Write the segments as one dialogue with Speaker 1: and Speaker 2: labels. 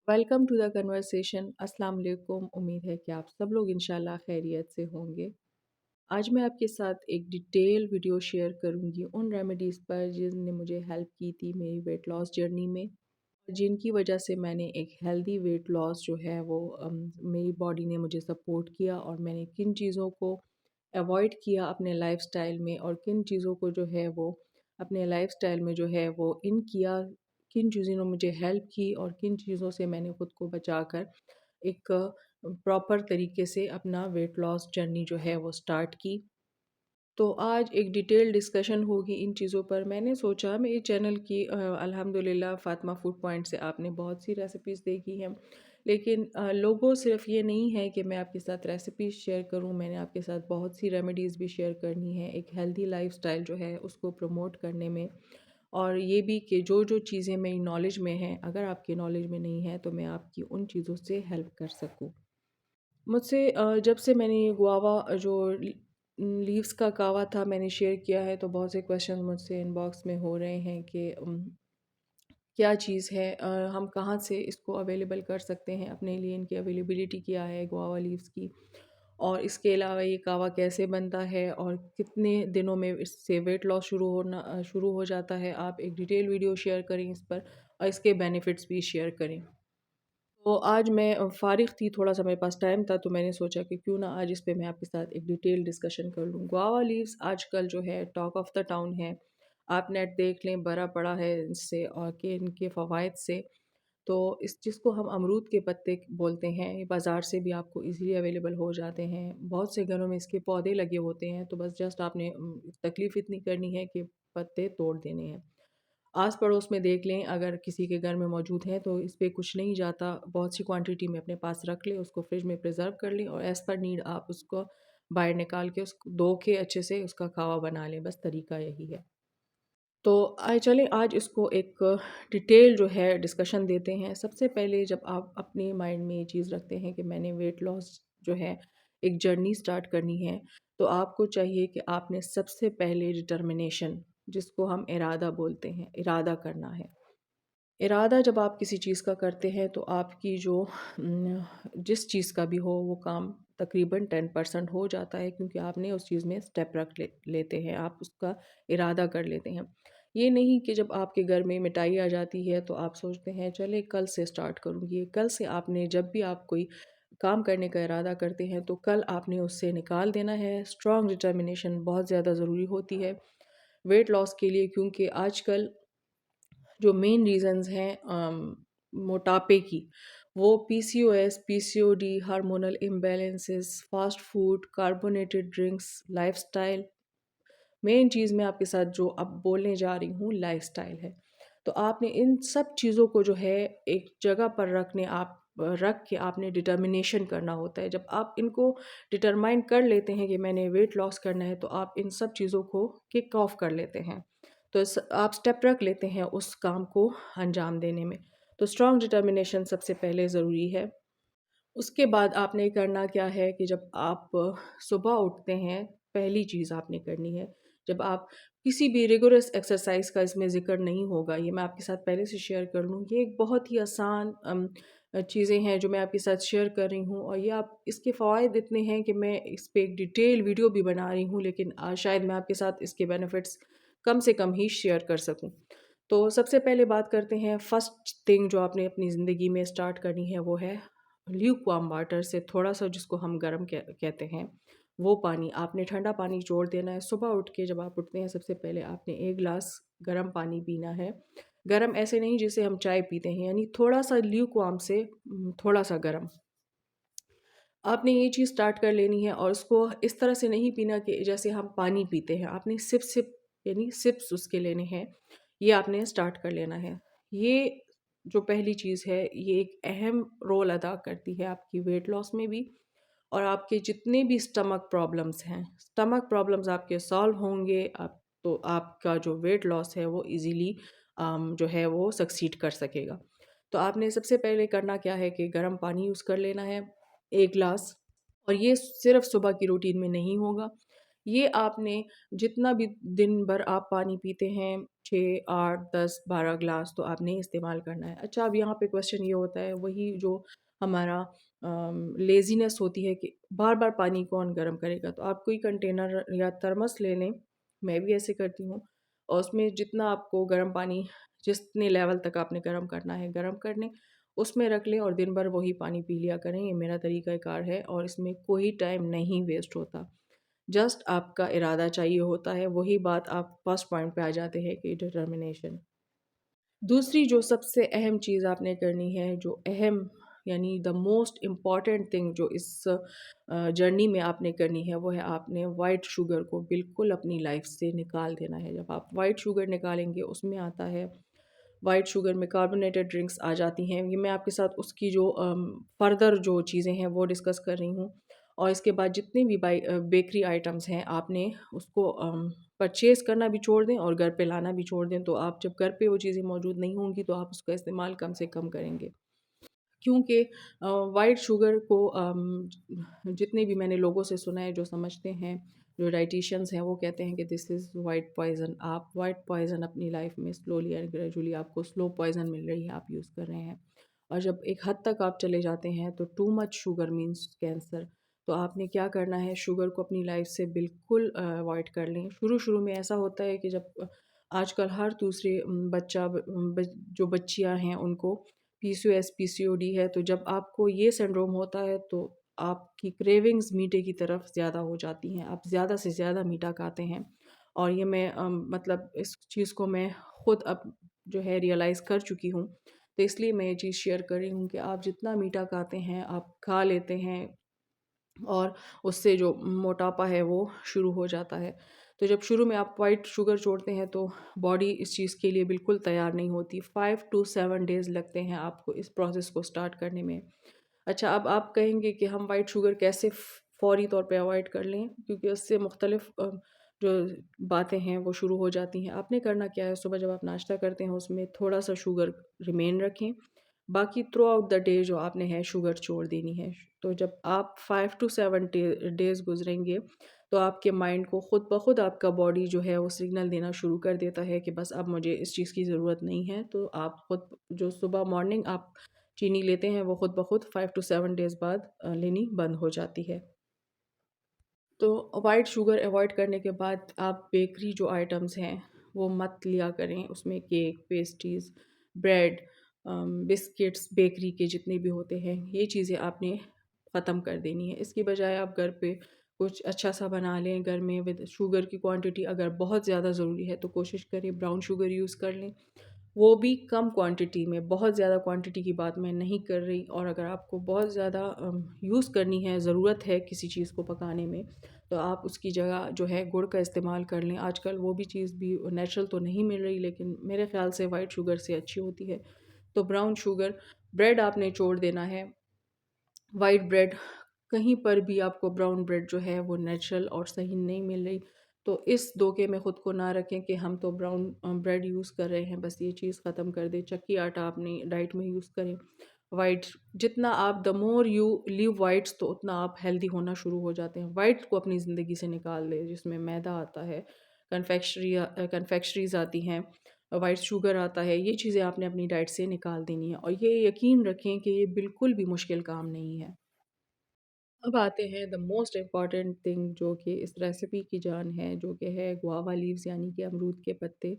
Speaker 1: Welcome to the conversation. अस्सलाम वालेकुम। उम्मीद है कि आप सब लोग इंशाल्लाह खैरियत से होंगे। आज मैं आपके साथ एक डिटेल वीडियो शेयर करूंगी उन रेमेडीज़ पर जिनने मुझे हेल्प की थी मेरी वेट लॉस जर्नी में, जिनकी वजह से मैंने एक हेल्दी वेट लॉस जो है वो मेरी बॉडी ने मुझे सपोर्ट किया और मैंने किन चीज़ों को अवॉइड किया अपने लाइफस्टाइल में और किन चीज़ों को जो है वो अपने लाइफस्टाइल में जो है वो इन किया, किन चीज़ों ने मुझे हेल्प की और किन चीज़ों से मैंने ख़ुद को बचाकर एक प्रॉपर तरीके से अपना वेट लॉस जर्नी जो है वो स्टार्ट की। तो आज एक डिटेल डिस्कशन होगी इन चीज़ों पर। मैंने सोचा मेरे चैनल की अल्हम्दुलिल्लाह फ़ातिमा फूड पॉइंट से आपने बहुत सी रेसिपीज़ देखी हैं, लेकिन लोगों सिर्फ ये नहीं है कि मैं आपके साथ रेसिपीज़ शेयर करूं, मैंने आपके साथ बहुत सी रेमेडीज़ भी शेयर करनी है एक हेल्दी लाइफस्टाइल जो है उसको प्रमोट करने में। और ये भी कि जो जो चीज़ें मेरी नॉलेज में हैं, अगर आपकी नॉलेज में नहीं है तो मैं आपकी उन चीज़ों से हेल्प कर सकूँ। मुझसे जब से मैंने ये गुआवा जो लीव्स का कावा था मैंने शेयर किया है, तो बहुत से क्वेश्चन मुझसे इनबॉक्स में हो रहे हैं कि क्या चीज़ है, हम कहाँ से इसको अवेलेबल कर सकते हैं अपने लिए, इनकी अवेलेबिलिटी क्या है गुआवा लीव्स की, और इसके अलावा ये कावा कैसे बनता है और कितने दिनों में इससे वेट लॉस शुरू हो जाता है। आप एक डिटेल वीडियो शेयर करें इस पर और इसके बेनिफिट्स भी शेयर करें। तो आज मैं फ़ारिग थी, थोड़ा-सा मेरे पास टाइम था, तो मैंने सोचा कि क्यों ना आज इस पे मैं आपके साथ एक डिटेल डिस्कशन कर लूँ। गुआवा लीव्स आजकल जो है टॉक ऑफ़ द टाउन है। आप नेट देख लें, भरा पड़ा है इससे और कि इनके फ़वाइद से। तो इस चीज़ को हम अमरूद के पत्ते बोलते हैं, ये बाज़ार से भी आपको ईज़िली अवेलेबल हो जाते हैं। बहुत से घरों में इसके पौधे लगे होते हैं, तो बस जस्ट आपने तकलीफ़ इतनी करनी है कि पत्ते तोड़ देने हैं। आस पड़ोस में देख लें, अगर किसी के घर में मौजूद हैं तो इस पे कुछ नहीं जाता, बहुत सी क्वांटिटी में अपने पास रख लें, उसको फ्रिज में प्रिजर्व कर लें और एज़ पर नीड आप उसको बाहर निकाल के उसको धो के अच्छे से उसका खावा बना लें। बस तरीका यही है। तो आइए चलें आज इसको एक डिटेल जो है डिस्कशन देते हैं। सबसे पहले जब आप अपने माइंड में ये चीज़ रखते हैं कि मैंने वेट लॉस जो है एक जर्नी स्टार्ट करनी है, तो आपको चाहिए कि आपने सबसे पहले डिटर्मिनेशन, जिसको हम इरादा बोलते हैं, इरादा करना है। इरादा जब आप किसी चीज़ का करते हैं तो आपकी जो जिस चीज़ का भी हो वो काम तकरीबन 10% हो जाता है, क्योंकि आपने उस चीज़ में स्टेप लेते हैं, आप उसका इरादा कर लेते हैं। ये नहीं कि जब आपके घर में मिठाई आ जाती है तो आप सोचते हैं चले कल से स्टार्ट करूँगी। कल से आपने जब भी आप कोई काम करने का इरादा करते हैं तो कल आपने उससे निकाल देना है। स्ट्रॉन्ग डिटर्मिनेशन बहुत ज़्यादा ज़रूरी होती है वेट लॉस के लिए, क्योंकि आजकल जो मेन रीज़न्स हैं मोटापे की, वो PCOS, PCOD, hormonal imbalances, fast food, carbonated drinks, lifestyle. Main चीज़ मैं आपके साथ जो अब बोलने जा रही हूँ लाइफ़स्टाइल है। तो आपने इन सब चीज़ों को जो है एक जगह पर रख के आपने डिटर्मिनेशन करना होता है। जब आप इनको डिटरमाइन कर लेते हैं कि मैंने वेट लॉस करना है, तो आप इन सब चीज़ों को किक ऑफ कर लेते हैं। तो आप स्टेप रख लेते हैं उस काम को अंजाम देने में। तो स्ट्रॉन्ग डिटर्मिनेशन सबसे पहले ज़रूरी है। उसके बाद आपने करना क्या है कि जब आप सुबह उठते हैं, पहली चीज़ आपने करनी है, जब आप किसी भी रिगोरस एक्सरसाइज़ का इसमें ज़िक्र नहीं होगा, ये मैं आपके साथ पहले से शेयर कर लूँ। ये एक बहुत ही आसान चीज़ें हैं जो मैं आपके साथ शेयर कर रही हूँ और ये आप इसके फ़वाइद इतने हैं कि मैं इस पे एक डिटेल वीडियो भी बना रही हूँ, लेकिन शायद मैं आपके साथ इसके बेनिफिट्स कम से कम ही शेयर कर सकूँ। तो सबसे पहले बात करते हैं, फर्स्ट थिंग जो आपने अपनी ज़िंदगी में स्टार्ट करनी है वो है ल्यूक वार्म वाटर से थोड़ा-सा, जिसको हम गरम कहते हैं, वो पानी आपने ठंडा पानी छोड़ देना है। सुबह उठ के जब आप उठते हैं सबसे पहले आपने 1 ग्लास गरम पानी पीना है। गरम ऐसे नहीं जैसे हम चाय पीते हैं, यानी थोड़ा-सा ल्यूक वार्म से थोड़ा-सा गरम। आपने ये चीज़ स्टार्ट कर लेनी है और उसको इस तरह से नहीं पीना कि जैसे हम पानी पीते हैं, आपने सिप-सिप यानी सिप्स उसके लेने हैं, ये आपने स्टार्ट कर लेना है। ये जो पहली चीज़ है, ये एक अहम रोल अदा करती है आपकी वेट लॉस में भी और आपके जितने भी स्टमक प्रॉब्लम्स हैं, स्टमक प्रॉब्लम्स आपके सॉल्व होंगे, आप तो आपका जो वेट लॉस है वो ईज़िली जो है वो सक्सीड कर सकेगा। तो आपने सबसे पहले करना क्या है कि गर्म पानी यूज़ कर लेना है 1 ग्लास, और ये सिर्फ़ सुबह की रूटीन में नहीं होगा, ये आपने जितना भी दिन भर आप पानी पीते हैं 6, 8, 10, 12 ग्लास तो आपने इस्तेमाल करना है। अच्छा, अब यहाँ पे क्वेश्चन ये होता है वही जो हमारा लेज़ीनेस होती है कि बार-बार पानी कौन गर्म करेगा? तो आप कोई कंटेनर या थर्मस ले लें, मैं भी ऐसे करती हूँ और उसमें जितना आपको गर्म पानी जितने लेवल तक आपने गर्म करना है, गर्म कर लें, उसमें रख लें और दिन भर वही पानी पी लिया करें। ये मेरा तरीक़ाकार है और इसमें कोई टाइम नहीं वेस्ट होता। जस्ट आपका इरादा चाहिए होता है, वही बात आप फर्स्ट पॉइंट पे आ जाते हैं कि डिटर्मिनेशन। दूसरी जो सबसे अहम चीज़ आपने करनी है, जो अहम यानी द मोस्ट इम्पॉर्टेंट थिंग जो इस जर्नी में आपने करनी है, वो है आपने वाइट शुगर को बिल्कुल अपनी लाइफ से निकाल देना है। जब आप वाइट शुगर निकालेंगे, उसमें आता है वाइट शुगर में कार्बोनेटेड ड्रिंक्स आ जाती हैं। ये मैं आपके साथ उसकी जो फ़र्दर जो चीज़ें हैं, वो डिस्कस कर रही हूँ। और इसके बाद जितने भी बेकरी आइटम्स हैं, आपने उसको परचेज़ करना भी छोड़ दें और घर पे लाना भी छोड़ दें। तो आप जब घर पे वो चीज़ें मौजूद नहीं होंगी, तो आप उसका इस्तेमाल कम से कम करेंगे। क्योंकि व्हाइट शुगर को जितने भी मैंने लोगों से सुना है जो समझते हैं, जो डाइटिशियंस हैं, वो कहते हैं कि दिस इज़ व्हाइट पॉइज़न। आप व्हाइट पॉइज़न अपनी लाइफ में स्लोली एंड ग्रेजुअली आपको स्लो पॉइज़न मिल रही है, आप यूज़ कर रहे हैं। और जब एक हद तक आप चले जाते हैं तो too much sugar means cancer. तो आपने क्या करना है, शुगर को अपनी लाइफ से बिल्कुल अवॉइड कर लें। शुरू-शुरू में ऐसा होता है कि जब आजकल हर दूसरे बच्चा जो बच्चियाँ हैं उनको पीसीओएस, पीसीओडी है, तो जब आपको ये सिंड्रोम होता है तो आपकी क्रेविंग्स मीठे की तरफ ज़्यादा हो जाती हैं। आप ज़्यादा से ज़्यादा मीठा खाते हैं और ये मैं मतलब इस चीज़ को मैं खुद अब जो है रियलाइज़ कर चुकी हूँ। तो इसलिए मैं ये चीज़ शेयर कर रही हूँ कि आप जितना मीठा खाते हैं, आप खा लेते हैं और उससे जो मोटापा है वो शुरू हो जाता है। तो जब शुरू में आप व्हाइट शुगर छोड़ते हैं तो बॉडी इस चीज़ के लिए बिल्कुल तैयार नहीं होती। 5 टू 7 डेज़ लगते हैं आपको इस प्रोसेस को स्टार्ट करने में। अच्छा, अब आप कहेंगे कि हम व्हाइट शुगर कैसे फ़ौरी तौर पे अवॉइड कर लें? क्योंकि उससे मुख्तलिफ़ जो बातें हैं वो शुरू हो जाती हैं। आपने करना क्या है, सुबह जब आप नाश्ता करते हैं उसमें थोड़ा-सा शुगर रिमेन रखें। बाकी थ्रू आउट द डे जो आपने है शुगर छोड़ देनी है। तो जब आप 5 टू 7 डेज़ गुज़रेंगे, तो आपके माइंड को खुद ब खुद आपका बॉडी जो है वो सिग्नल देना शुरू कर देता है कि बस अब मुझे इस चीज़ की ज़रूरत नहीं है। तो आप खुद जो सुबह मॉर्निंग आप चीनी लेते हैं, वो खुद ब खुद 5 टू 7 डेज़ बाद लेनी बंद हो जाती है। तो व्हाइट शुगर अवॉइड करने के बाद आप बेकरी जो आइटम्स हैं वो मत लिया करें। उसमें cake, pastries, bread, biscuits bakery के जितने भी होते हैं, ये चीज़ें आपने ख़त्म कर देनी है। इसकी बजाय आप घर पे कुछ अच्छा सा बना लें। घर में विद शुगर की क्वांटिटी अगर बहुत ज़्यादा ज़रूरी है तो कोशिश करें ब्राउन शुगर यूज़ कर लें। वो भी कम क्वांटिटी में, बहुत ज़्यादा क्वांटिटी की बात मैं नहीं कर रही। और अगर आपको बहुत ज़्यादा यूज़ करनी है, ज़रूरत है किसी चीज़ को पकाने में, तो आप उसकी जगह जो है गुड़ का इस्तेमाल कर लें। आजकल वो भी चीज़ भी नेचुरल तो नहीं मिल रही, लेकिन मेरे ख़्याल से वाइट शुगर से अच्छी होती है। तो ब्राउन शुगर, ब्रेड आपने छोड़ देना है। वाइट ब्रेड, कहीं पर भी आपको ब्राउन ब्रेड जो है वो नेचुरल और सही नहीं मिल रही। तो इस धोखे में ख़ुद को ना रखें कि हम तो ब्राउन ब्रेड यूज़ कर रहे हैं, बस ये चीज़ ख़त्म कर दें। चक्की आटा अपनी डाइट में यूज़ करें। वाइट, जितना आप the more you live whites तो उतना आप हेल्दी होना शुरू हो जाते हैं। वाइट को अपनी ज़िंदगी से निकाल दें, जिसमें मैदा आता है, कन्फेक्शनरीज़ आती हैं, वाइट शुगर आता है। ये चीज़ें आपने अपनी डाइट से निकाल देनी है और ये यकीन रखें कि ये बिल्कुल भी मुश्किल काम नहीं है। अब आते हैं द मोस्ट इम्पॉर्टेंट थिंग जो कि इस रेसिपी की जान है, जो कि है गुआवा लीव्स यानी कि अमरूद के पत्ते।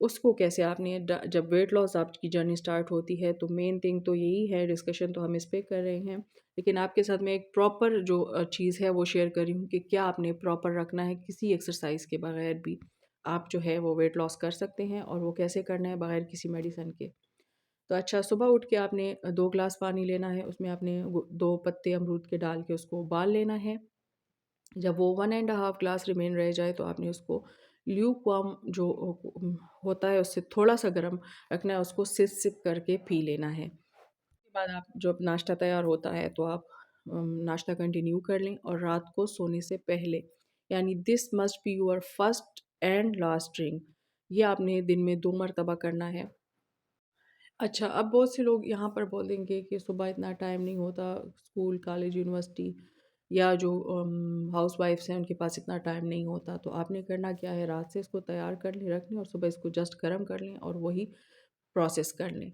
Speaker 1: उसको कैसे आपने जब वेट लॉस आपकी जर्नी स्टार्ट होती है तो मेन थिंग तो यही है, डिस्कशन तो हम इस पे कर रहे हैं। लेकिन आपके साथ मैं एक प्रॉपर जो चीज़ है वो शेयर कर रही हूँ कि क्या आपने प्रॉपर रखना है, किसी एक्सरसाइज के बगैर भी आप जो है वो वेट लॉस कर सकते हैं और वो कैसे करना है बगैर किसी मेडिसिन के। तो अच्छा, सुबह उठ के आपने 2 ग्लास पानी लेना है, उसमें आपने 2 पत्ते अमरूद के डाल के उसको उबाल लेना है। जब वो 1 एंड हाफ ग्लास रिमेन रह जाए तो आपने उसको ल्यूकवार्म जो होता है उससे थोड़ा-सा गर्म रखना है, उसको सिप-सिप करके पी लेना है। उसके बाद आप जब नाश्ता तैयार होता है तो आप नाश्ता कंटिन्यू कर लें और रात को सोने से पहले, यानी this must be your first and last drink. ये आपने दिन में 2 मर्तबा करना है। अच्छा, अब बहुत से लोग यहाँ पर बोलेंगे कि सुबह इतना टाइम नहीं होता, स्कूल, कॉलेज, यूनिवर्सिटी। या जो हाउस वाइफ्स हैं उनके पास इतना टाइम नहीं होता, तो आपने करना क्या है, रात से इसको तैयार कर लें, रख लें और सुबह इसको जस्ट गर्म कर लें और वही प्रोसेस कर लें।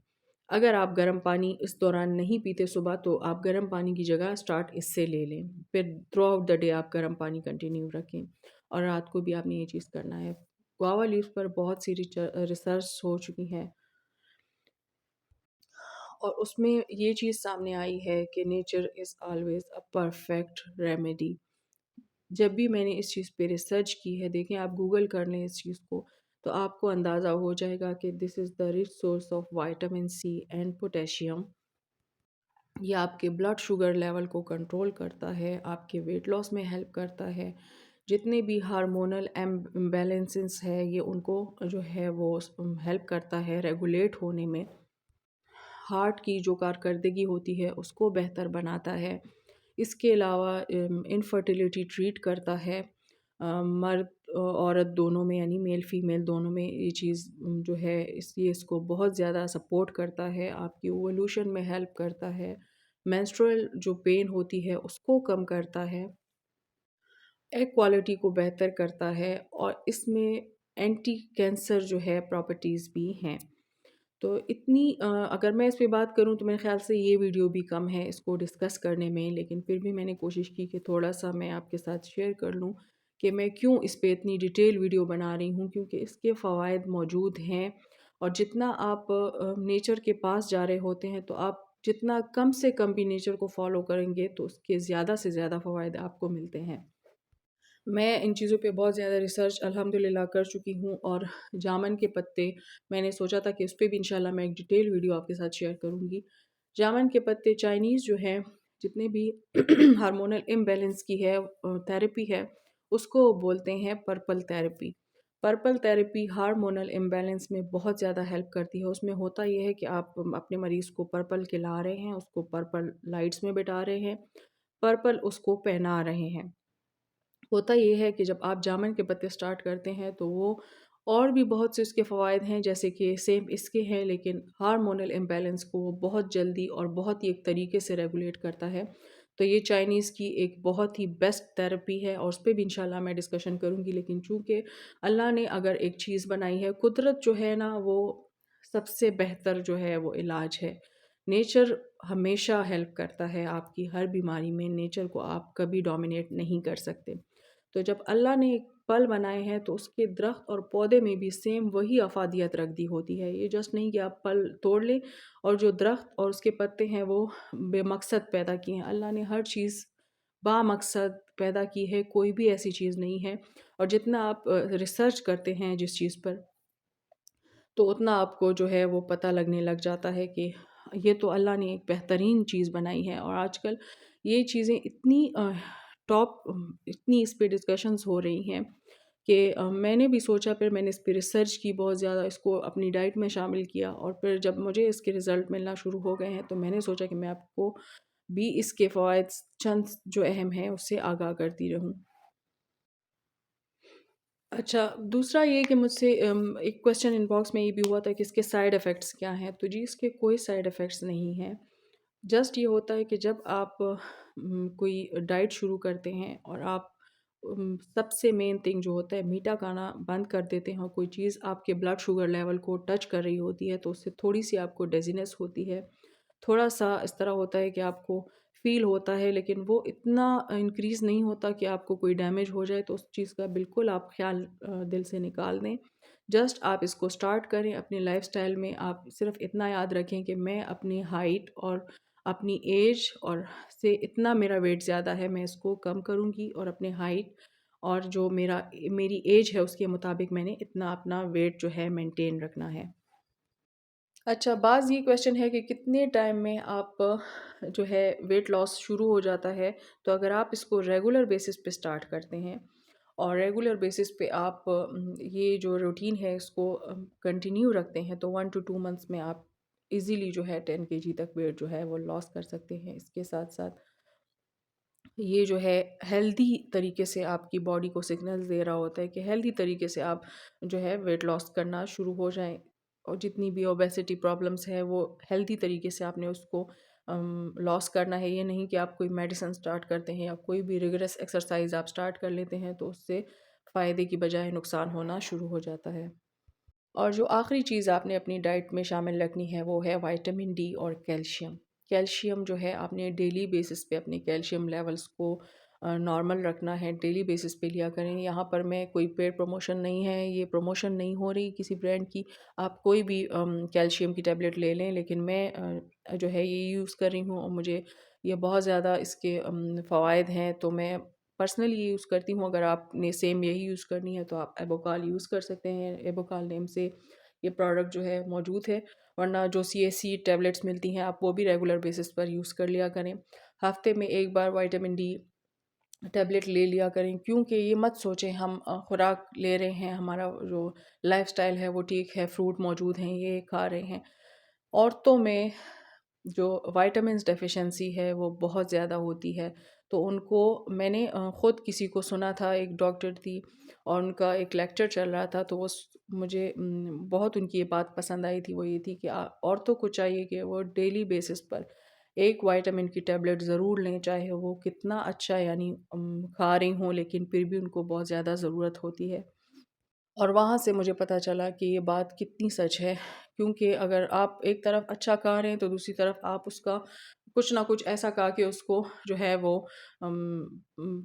Speaker 1: अगर आप गर्म पानी इस दौरान नहीं पीते सुबह, तो आप गर्म पानी की जगह स्टार्ट इससे ले लें। फिर थ्रू आउट द डे आप गर्म पानी कंटिन्यू रखें और रात को भी आपने ये चीज़ करना है। गुआवा लीव्स पर बहुत सी रिसर्च हो चुकी है और उसमें ये चीज़ सामने आई है कि nature is always a perfect remedy. जब भी मैंने इस चीज़ पे रिसर्च की है, देखें आप गूगल कर लें इस चीज़ को, तो आपको अंदाज़ा हो जाएगा कि this is the rich source of vitamin C and potassium. ये आपके ब्लड शुगर लेवल को कंट्रोल करता है, आपके वेट लॉस में हेल्प करता है। जितने भी हार्मोनल इम्बैलेंसेस है, ये उनको जो है वो हेल्प करता है रेगुलेट होने में। हार्ट की जो कारकर्दगी होती है उसको बेहतर बनाता है। इसके अलावा इनफर्टिलिटी ट्रीट करता है। मर्द औरत दोनों में, यानी मेल फीमेल दोनों में ये चीज़ जो है इसलिए इसको बहुत ज़्यादा सपोर्ट करता है, आपकी ओवल्यूशन में हेल्प करता है, मेंस्ट्रुअल जो पेन होती है उसको कम करता है, एग क्वालिटी को बेहतर करता है और इसमें एंटी कैंसर जो है प्रॉपर्टीज़ भी हैं। तो इतनी अगर मैं इस पे बात करूँ तो मेरे ख़्याल से ये वीडियो भी कम है इसको डिस्कस करने में, लेकिन फिर भी मैंने कोशिश की कि थोड़ा-सा मैं आपके साथ शेयर कर लूँ कि मैं क्यों इस पे इतनी डिटेल वीडियो बना रही हूँ, क्योंकि इसके फ़वाइद मौजूद हैं। और जितना आप नेचर के पास जा रहे होते हैं, तो आप जितना कम से कम भी नेचर को फ़ॉलो करेंगे, तो उसके ज़्यादा से ज़्यादा फ़वाइद आपको मिलते हैं। मैं इन चीज़ों पे बहुत ज़्यादा रिसर्च अल्हम्दुलिल्लाह कर चुकी हूँ और जामुन के पत्ते, मैंने सोचा था कि उस पे भी इंशाल्लाह मैं एक डिटेल वीडियो आपके साथ शेयर करूँगी। जामुन के पत्ते चाइनीज़ जो हैं, जितने भी हार्मोनल इम्बैलेंस की है थेरेपी है, उसको बोलते हैं purple therapy. Purple therapy hormonal imbalance में बहुत ज़्यादा हेल्प करती है। उसमें होता ये है कि आप अपने मरीज़ को पर्पल खिला रहे हैं, उसको पर्पल लाइट्स में बिठा रहे हैं, पर्पल उसको पहना रहे हैं। होता ये है कि जब आप जामुन के पत्ते स्टार्ट करते हैं, तो वो और भी बहुत से उसके फ़वाइद हैं, जैसे कि सेम इसके हैं, लेकिन हार्मोनल इम्बैलेंस को वो बहुत जल्दी और बहुत ही एक तरीके से रेगुलेट करता है। तो ये चाइनीज़ की एक बहुत ही बेस्ट थेरेपी है और उस पे भी इंशाल्लाह मैं डिस्कशन करूँगी। लेकिन चूँकि अल्लाह ने अगर एक चीज़ बनाई है, कुदरत जो है ना, वो सबसे बेहतर जो है वो इलाज है। नेचर हमेशा हेल्प करता है आपकी हर बीमारी में, नेचर को आप कभी डोमिनेट नहीं कर सकते। तो जब अल्लाह ने एक फल बनाए हैं, तो उसके दरख्त और पौधे में भी सेम वही अफादियत रख दी होती है। ये जस्ट नहीं कि आप फल तोड़ लें और जो दरख्त और उसके पत्ते हैं वो बेमकसद पैदा किए हैं। अल्लाह ने हर चीज़ बामकसद पैदा की है, कोई भी ऐसी चीज़ नहीं है। और जितना आप रिसर्च करते हैं जिस चीज़ पर, तो उतना आपको जो है वो पता लगने लग जाता है कि ये तो अल्लाह ने एक बेहतरीन चीज़ बनाई है। और आजकल ये चीज़ें इतनी टॉप इतनी इस पे डिस्कशंस हो रही हैं कि मैंने भी सोचा, फिर मैंने इस पे रिसर्च की बहुत ज़्यादा, इसको अपनी डाइट में शामिल किया और फिर जब मुझे इसके रिज़ल्ट मिलना शुरू हो गए हैं, तो मैंने सोचा कि मैं आपको भी इसके फ़वाइद चंद जो अहम हैं उससे आगाह करती रहूँ। अच्छा, दूसरा ये कि मुझसे एक क्वेश्चन इनबॉक्स में ये भी हुआ था कि इसके साइड इफ़ेक्ट्स क्या हैं? तो जी, इसके कोई साइड इफ़ेक्ट्स नहीं हैं। जस्ट ये होता है कि जब आप कोई डाइट शुरू करते हैं और आप सबसे मेन थिंग जो होता है, मीठा खाना बंद कर देते हैं और कोई चीज़ आपके ब्लड शुगर लेवल को टच कर रही होती है, तो उससे थोड़ी-सी आपको डेज़ीनेस होती है। थोड़ा-सा इस तरह होता है कि आपको फ़ील होता है, लेकिन वो इतना इंक्रीज़ नहीं होता कि आपको कोई डैमेज हो जाए, तो उस चीज़ का बिल्कुल आप ख़्याल दिल से निकाल दें। जस्ट आप इसको स्टार्ट करें अपनी लाइफ़स्टाइल में। आप सिर्फ़ इतना याद रखें कि मैं अपनी हाइट और अपनी एज और से इतना मेरा वेट ज़्यादा है, मैं इसको कम करूँगी और अपने हाइट और जो मेरी एज है उसके मुताबिक मैंने इतना अपना वेट जो है मेंटेन रखना है। अच्छा, बाज़ ये क्वेश्चन है कि कितने टाइम में आप जो है वेट लॉस शुरू हो जाता है। तो अगर आप इसको रेगुलर बेसिस पे स्टार्ट करते हैं और रेगुलर बेसिस पे आप ये जो रूटीन है इसको कंटिन्यू रखते हैं, तो 1 टू 2 मंथ्स में आप इजीली जो है 10 केजी तक वेट जो है वो लॉस कर सकते हैं। इसके साथ-साथ ये जो है हेल्दी तरीके से आपकी बॉडी को सिग्नल्स दे रहा होता है कि हेल्दी तरीके से आप जो है वेट लॉस करना शुरू हो जाएं। और जितनी भी ओबेसिटी प्रॉब्लम्स है वो हेल्दी तरीके से आपने उसको लॉस करना है। ये नहीं कि आप कोई मेडिसिन स्टार्ट करते हैं या कोई भी रिगरस एक्सरसाइज आप स्टार्ट कर लेते हैं तो उससे फ़ायदे की बजाय नुकसान होना शुरू हो जाता है। और जो आखिरी चीज़ आपने अपनी डाइट में शामिल रखनी है वो है विटामिन डी और कैल्शियम। कैल्शियम जो है आपने डेली बेसिस पे अपने कैल्शियम लेवल्स को नॉर्मल रखना है, डेली बेसिस पे लिया करें। यहाँ पर मैं कोई पेड प्रमोशन नहीं है, ये प्रमोशन नहीं हो रही किसी ब्रांड की। आप कोई भी कैल्शियम की टैबलेट ले लें, लेकिन मैं जो है ये यूज़ कर रही हूँ और मुझे ये बहुत ज़्यादा इसके फ़वाइद हैं, तो मैं पर्सनली ये यूज़ करती हूँ। अगर आपने सेम यही यूज़ करनी है तो आप एबोकाल यूज़ कर सकते हैं। एबोकाल नेम से ये प्रोडक्ट जो है मौजूद है, वरना जो CAC टैबलेट्स मिलती हैं आप वो भी रेगुलर बेसिस पर यूज़ कर लिया करें। हफ्ते में एक बार विटामिन डी टैबलेट ले लिया करें, क्योंकि ये मत सोचें हम खुराक ले रहे हैं, हमारा जो लाइफस्टाइल है वो ठीक है, फ्रूट मौजूद हैं, ये खा रहे हैं। औरतों में जो विटामिन्स डेफिशिएंसी है वो बहुत ज़्यादा होती है, तो उनको मैंने ख़ुद किसी को सुना था, एक डॉक्टर थी और उनका एक लेक्चर चल रहा था, तो वो मुझे बहुत उनकी ये बात पसंद आई थी। वो ये थी कि औरतों को चाहिए कि वो डेली बेसिस पर एक विटामिन की टैबलेट ज़रूर लें, चाहे वो कितना अच्छा यानी खा रही हों, लेकिन फिर भी उनको बहुत ज़्यादा ज़रूरत होती है। और वहाँ से मुझे पता चला कि ये बात कितनी सच है, क्योंकि अगर आप एक तरफ अच्छा खा रहे हैं तो दूसरी तरफ आप उसका कुछ ना कुछ ऐसा खा के उसको जो है वो अम, अम,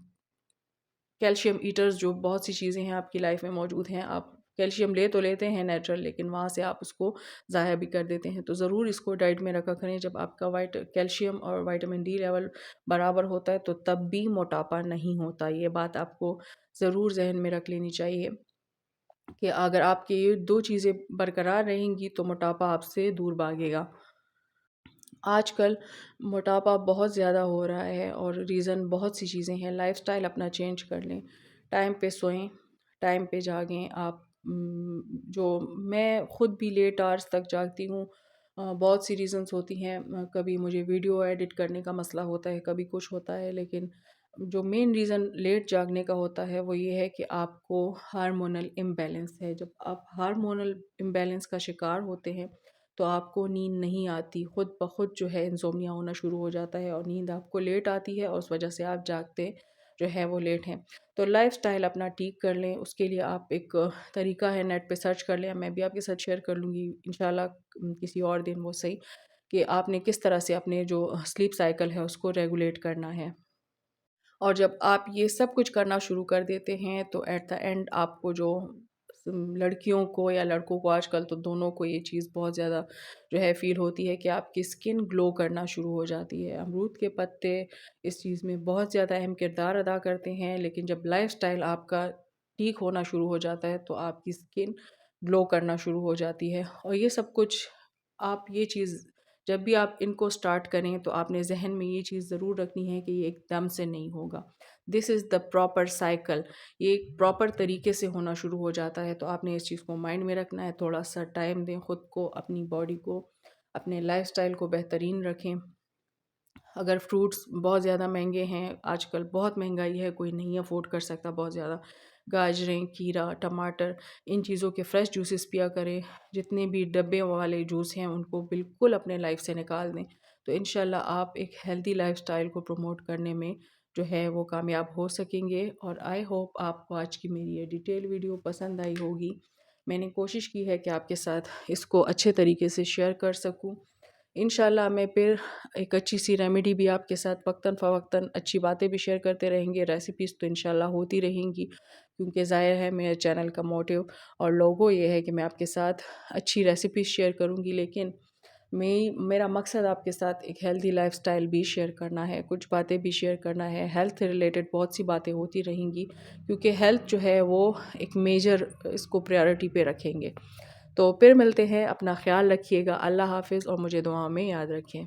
Speaker 1: कैल्शियम ईटर्स जो बहुत सी चीज़ें हैं आपकी लाइफ में मौजूद हैं, आप कैल्शियम ले तो लेते हैं नेचुरल, लेकिन वहाँ से आप उसको ज़ाया भी कर देते हैं। तो ज़रूर इसको डाइट में रखा करें। जब आपका कैल्शियम और विटामिन डी लेवल बराबर होता है तो तब भी मोटापा नहीं होता। ये बात आपको ज़रूर जहन में रख लेनी चाहिए कि अगर आपकी ये 2 चीज़ें बरकरार रहेंगी तो मोटापा आपसे दूर भागेगा। आजकल मोटापा बहुत ज़्यादा हो रहा है और रीज़न बहुत सी चीज़ें हैं। लाइफ़स्टाइल अपना चेंज कर लें, टाइम पे सोएं, टाइम पे जागें। आप जो मैं खुद भी लेट आवर्स तक जागती हूँ। बहुत सी रीज़न्स होती हैं। कभी मुझे वीडियो एडिट करने का मसला होता है, कभी कुछ होता है, लेकिन जो मेन रीज़न लेट जागने का होता है वो ये है कि आपको हार्मोनल इम्बैलेंस है। जब आप हार्मोनल इम्बैलेंस का शिकार होते हैं तो आपको नींद नहीं आती, खुद ब खुद जो है इंसोम्निया होना शुरू हो जाता है और नींद आपको लेट आती है और उस वजह से आप जागते जो है वो लेट हैं। तो लाइफ़स्टाइल अपना ठीक कर लें, उसके लिए आप एक तरीका है, नेट पे सर्च कर लें, मैं भी आपके साथ शेयर कर लूँगी इंशाल्लाह किसी और दिन वो सही, कि आपने किस तरह से अपने जो स्लीप साइकिल है उसको रेगुलेट करना है। और जब आप ये सब कुछ करना शुरू कर देते हैं तो एट द एंड आपको जो लड़कियों को या लड़कों को, आजकल तो दोनों को ये चीज़ बहुत ज़्यादा जो है फ़ील होती है कि आपकी स्किन ग्लो करना शुरू हो जाती है। अमरूद के पत्ते इस चीज़ में बहुत ज़्यादा अहम किरदार अदा करते हैं, लेकिन जब लाइफ़स्टाइल आपका ठीक होना शुरू हो जाता है तो आपकी स्किन ग्लो करना शुरू हो जाती है। और ये सब कुछ आप ये चीज़ जब भी आप इनको स्टार्ट करें तो आपने ज़हन में ये चीज़ ज़रूर रखनी है कि ये एकदम से नहीं होगा। This is the proper cycle. ये एक प्रॉपर तरीके से होना शुरू हो जाता है, तो आपने इस चीज़ को माइंड में रखना है। थोड़ा-सा टाइम दें खुद को, अपनी बॉडी को, अपने लाइफ़स्टाइल को बेहतरीन रखें। अगर फ्रूट्स बहुत ज़्यादा महंगे हैं, आजकल बहुत महंगाई है, कोई नहीं अफ़ोर्ड कर सकता बहुत ज़्यादा। गाजरें, खीरा, टमाटर, इन चीज़ों के फ्रेश जूसेस पिया करें। जितने भी डब्बे वाले जूस हैं उनको बिल्कुल अपने लाइफ़ से निकाल दें। तो इंशाल्लाह आप एक हेल्दी लाइफ़स्टाइल को प्रमोट करने में जो है वो कामयाब हो सकेंगे। और आई होप आपको आज की मेरी ये डिटेल वीडियो पसंद आई होगी। मैंने कोशिश की है कि आपके साथ इसको अच्छे तरीके से शेयर कर सकूँ। इंशाल्लाह मैं फिर एक अच्छी सी रेमेडी भी आपके साथ वक्तन फ़वक्तन अच्छी बातें भी शेयर करते रहेंगे। रेसिपीज़ तो इंशाल्लाह होती रहेंगी, क्योंकि ज़ाहिर है मेरे चैनल का मोटिव और लोगो ये है कि मैं आपके साथ अच्छी रेसिपीज़ शेयर करूँगी, लेकिन मेरा मकसद आपके साथ एक हेल्दी लाइफ़स्टाइल भी शेयर करना है, कुछ बातें भी शेयर करना है। हेल्थ रिलेटेड बहुत सी बातें होती रहेंगी, क्योंकि हेल्थ जो है वो एक मेजर इसको प्रायोरिटी पे रखेंगे। तो फिर मिलते हैं, अपना ख़्याल रखिएगा। अल्लाह हाफ़िज़ और मुझे दुआ में याद रखें।